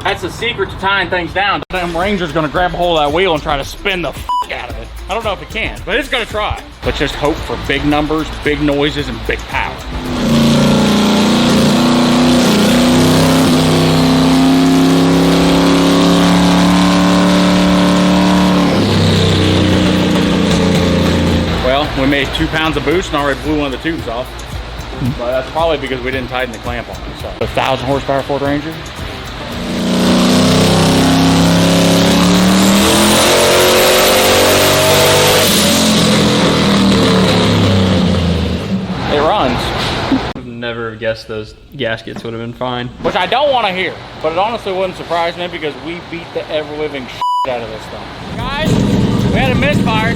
That's the secret to tying things down. The damn Ranger's gonna grab a hold of that wheel and try to spin the out of it. I don't know if it can, but it's gonna try. Let's just hope for big numbers, big noises, and big power. Well, we made 2 pounds of boost and already blew one of the tubes off. But that's probably because we didn't tighten the clamp on it. So, 1,000 horsepower Ford Ranger. It runs. I've never guessed those gaskets would have been fine. Which I don't want to hear, but it honestly wouldn't surprise me because we beat the ever-living shit out of this thing. Guys, we had a misfire.